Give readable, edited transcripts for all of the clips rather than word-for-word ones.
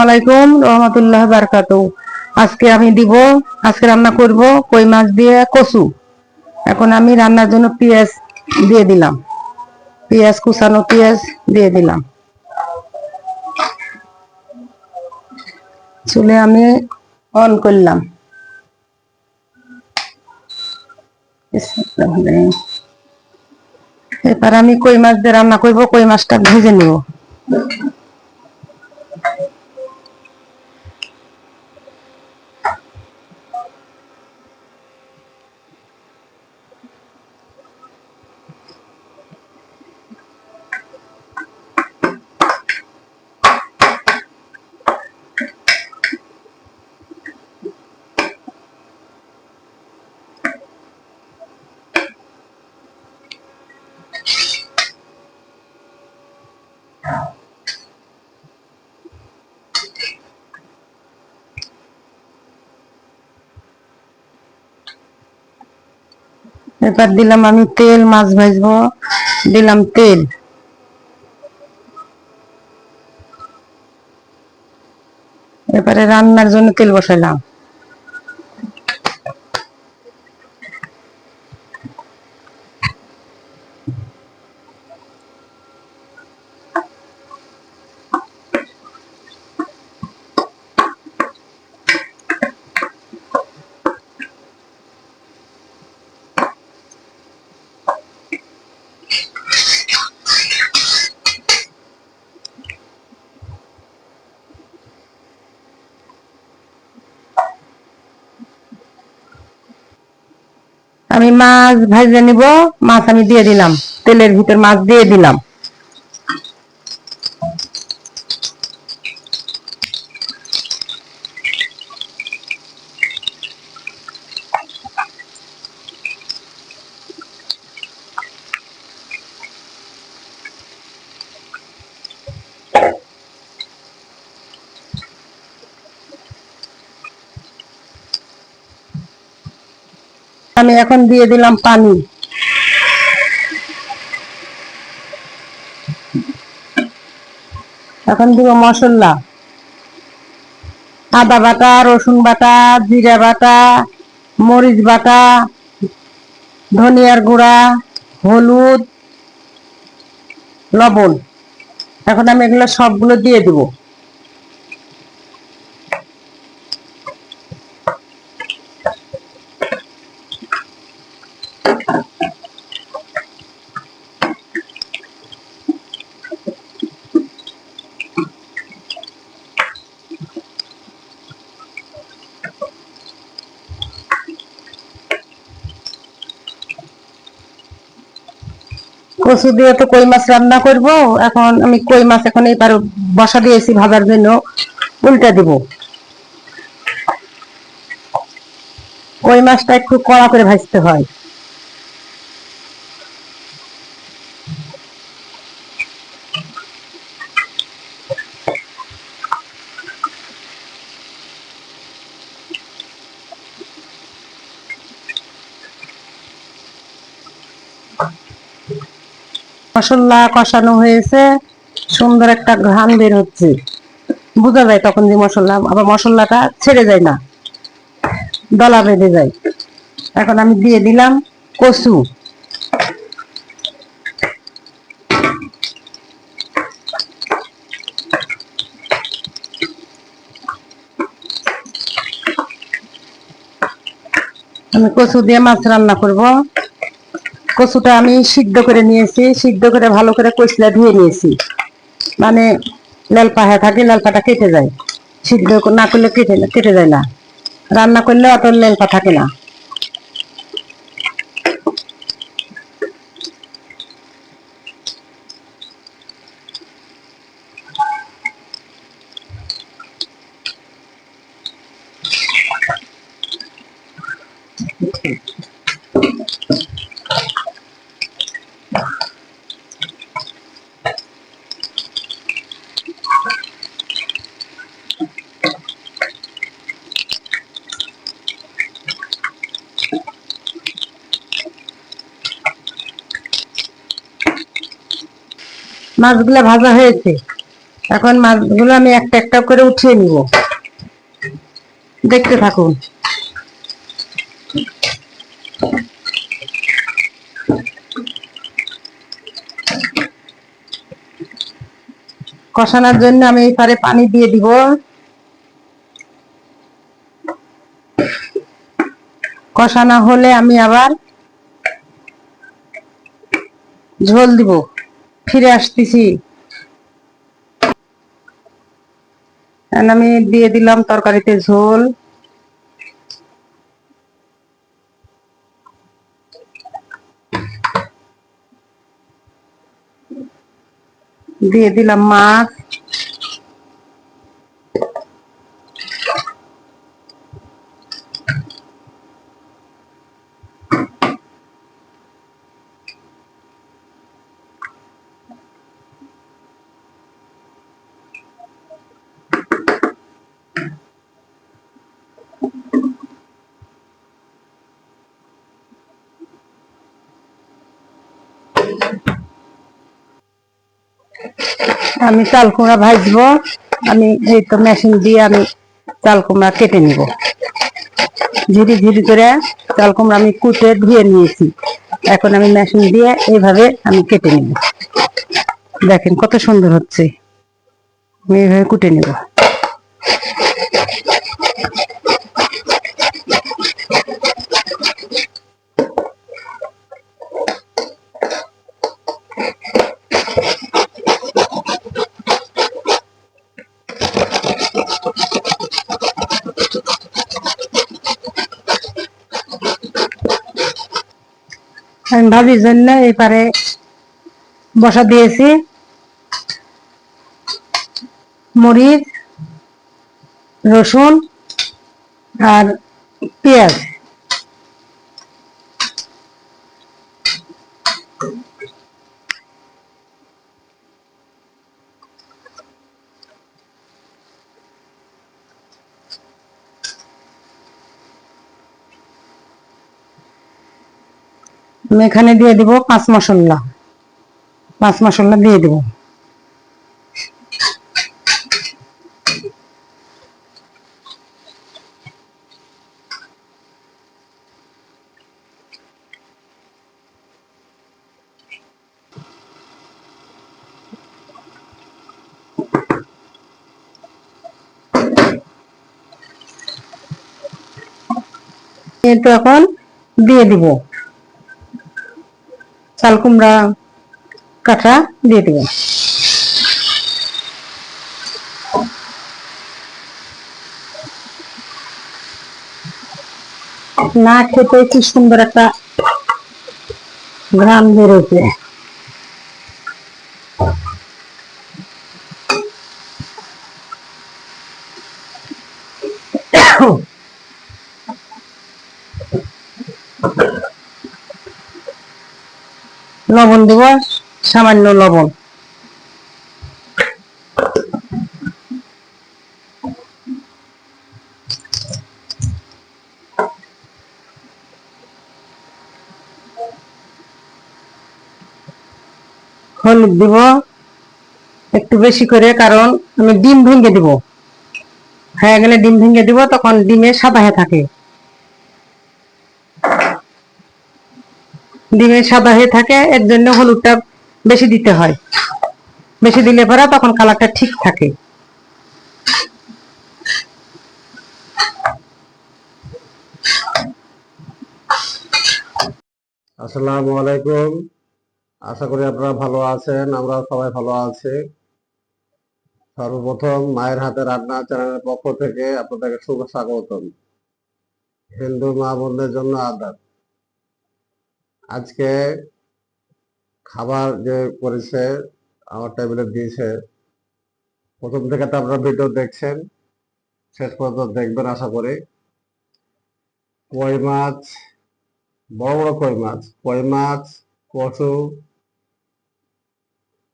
আলাইকুম রহমতুল্লাহ বারকাতু। আজকে আমি দিব, আজকে রান্না করব কই মাছ দিয়ে কচু। এখন আমি রান্নার জন্য পেঁয়াজ দিয়ে দিলাম, পেঁয়াজ কুচানো পেঁয়াজ দিয়ে দিলাম। চুলে আমি অন করলাম। এবার আমি কই মাছ দিয়ে রান্না করব, কই মাছটা ভেজে নিব। এবার দিলাম আমি তেল, মাছ ভাজবো, দিলাম তেল। এবারে রান্নার জন্য তেল বসাইলাম। আমি মাছ ভাজে নিব, মাছ আমি দিয়ে দিলাম, তেলের ভিতর মাছ দিয়ে দিলাম। আমি এখন দিয়ে দিলাম পানি। এখন দিব মশলা, আদা বাটা, রসুন বাটা, জিরা বাটা, মরিচ বাটা, ধনিয়ার গুঁড়া, হলুদ, লবণ। এখন আমি এগুলো সবগুলো দিয়ে দিব। কচু দিয়ে তো কই মাছ রান্না করব। এখন আমি কই মাছ এখন এবার বসা দিয়েছি ভাজার জন্য, উল্টে দিব। কই মাছটা একটু কড়া করে ভাজতে হয়। মশলা কষানো হয়েছে, সুন্দর একটা ঘ্রাণ বের হচ্ছে, বোঝা যায় তখন যে মশলা, আবার মশলাটা ছেড়ে যায় না, দলা বেঁধে যায়। এখন আমি দিয়ে দিলাম কচু। আমি কচু দিয়ে মাছ রান্না করব। কচুটা আমি সিদ্ধ করে নিয়েছি, সিদ্ধ করে ভালো করে কচলা ধুয়ে নিয়েছি, মানে লালপা হয়ে থাকে, লালপাটা কেটে যায়। সিদ্ধ না করলে কেটে যায় না, রান্না করলে অত লালপা থাকে না। মাছগুলা ভাজা হয়েছে, এখন মাছগুলো আমি একটা একটা করে উঠিয়ে নিব, দেখতে থাকুন। কষানোর জন্য আমি এই পারে পানি দিয়ে দিব। কষানো হলে আমি আবার ঝোল দিব। ফিরে আসতেছি। আমি দিয়ে দিলাম তরকারিতে ঝোল। দিয়ে দিলাম মাছ। আমি চাল কুমড়া ভাজবো। আমি এই তো মেশিন দিয়ে আমি চাল কুমড়া কেটে নিব। ঝিরি ঝিরি করে চাল কুমড়া আমি কুটে ধুয়ে নিয়েছি। এখন আমি মেশিন দিয়ে এইভাবে আমি কেটে নিব। দেখেন কত সুন্দর হচ্ছে। আমি এইভাবে কুটে নিব। আমি ভাবির জন্য এপারে বসা দিয়েছি। মরিচ, রসুন আর পেঁয়াজ। আমি এখানে দিয়ে দিব পাঁচ মশলা। পাঁচ মশলা দিয়ে দিব। এটা এখন দিয়ে দিব চাল কুমড়া কাটা দিয়ে দিব। না খেতে কি সুন্দর একটা ঘ্রাণ বেরোছে। লবণ দিব, সামান্য লবণ। হলুদ দিব একটু বেশি করে, কারণ আমি ডিম ভেঙে দিব। হয়ে গেলে ডিম ভেঙে দিব, তখন ডিমে সাদা হয়ে থাকে। ডিমে সাদা হয়ে থাকে, এর জন্য হলুদটা বেশি দিতে হয়। বেশি দিলে পরে তখন কালারটা ঠিক থাকে। আসসালামু আলাইকুম। আশা করি আপনারা ভালো আছেন, আমরা সবাই ভালো আছি। সর্বপ্রথম মায়ের হাতে রান্না চ্যানেলের পক্ষ থেকে আপনাদেরকে শুভ স্বাগতম। হিন্দু মা বোনদের জন্য আদাব। আজকে খাবার যে করেছে আমার টেবিলে দিয়েছে, প্রথম থেকে তো আপনারা ভিডিও দেখছেন, শেষ পর্যন্ত দেখবেন আশা করি। কই মাছ, বড় বড় কই মাছ, কচু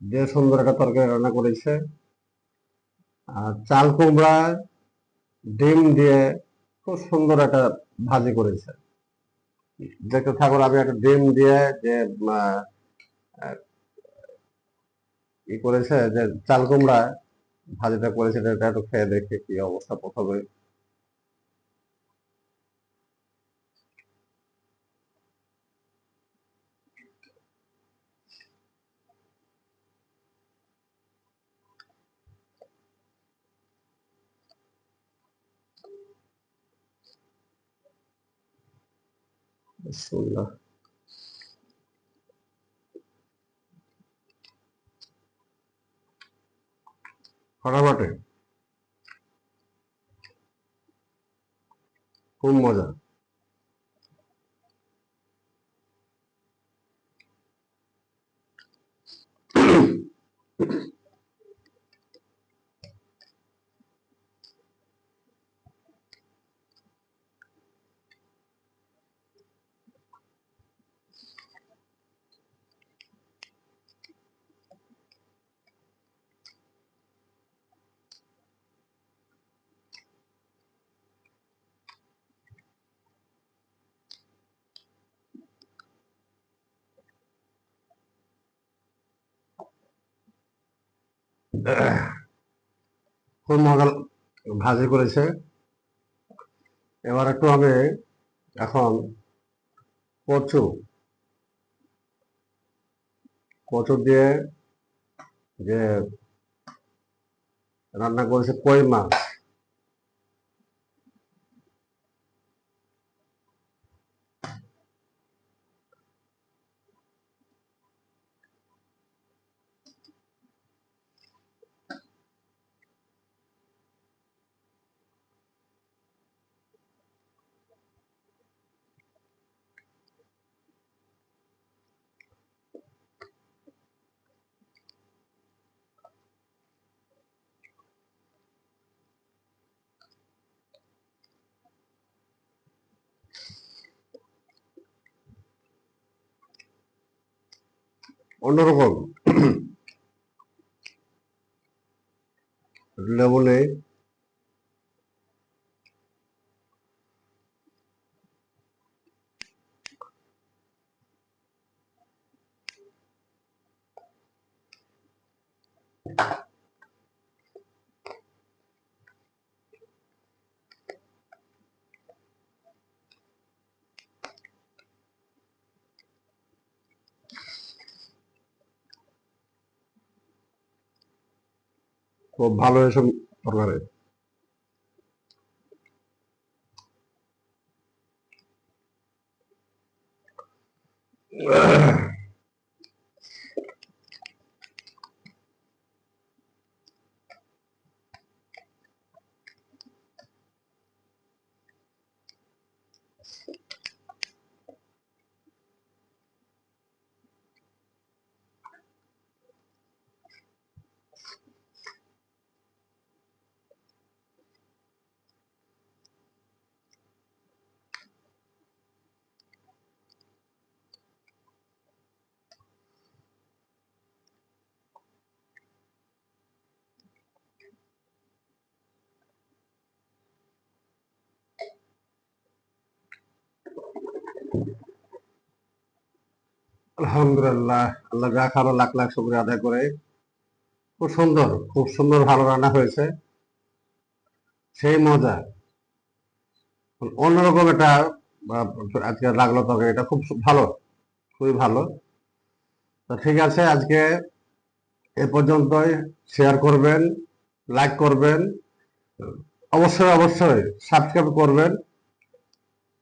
দিয়ে সুন্দর একটা তরকারি রান্না করেছে। আর চাল কুমড়া ডিম দিয়ে খুব সুন্দর একটা ভাজি করেছে। দেখতে থাকুন। আমি একটা ডিম দিয়ে যে ই করেছে, যে চাল কুমড়া ভাজিটা করেছি, এটা একটু খেয়ে দেখি কি অবস্থা প্রথমে। বিসমিল্লাহ। ফাটাফাটি, খুব মজা। খুব মজা ভাজি করেছে। এবার একটু আমি এখন কচু কচু দিয়ে যে রান্না করেছে কই মাছ, অন্যরকম। লেবু নেই। খুব ভালো এসব তরকারি। আলহামদুলিল্লাহ, আল্লাহ যা খাবার লাখ লাখ শুকরিয়া আদায় করে। খুব সুন্দর, খুব সুন্দর, ভালো রান্না হয়েছে, সেই মজা। অন্যরকম এটা আজকে লাগলো তবে এটা খুব ভালো, খুবই ভালো। তো ঠিক আছে, আজকে এ পর্যন্তই। শেয়ার করবেন, লাইক করবেন, অবশ্যই অবশ্যই সাবস্ক্রাইব করবেন।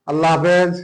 আল্লাহ হাফেজ।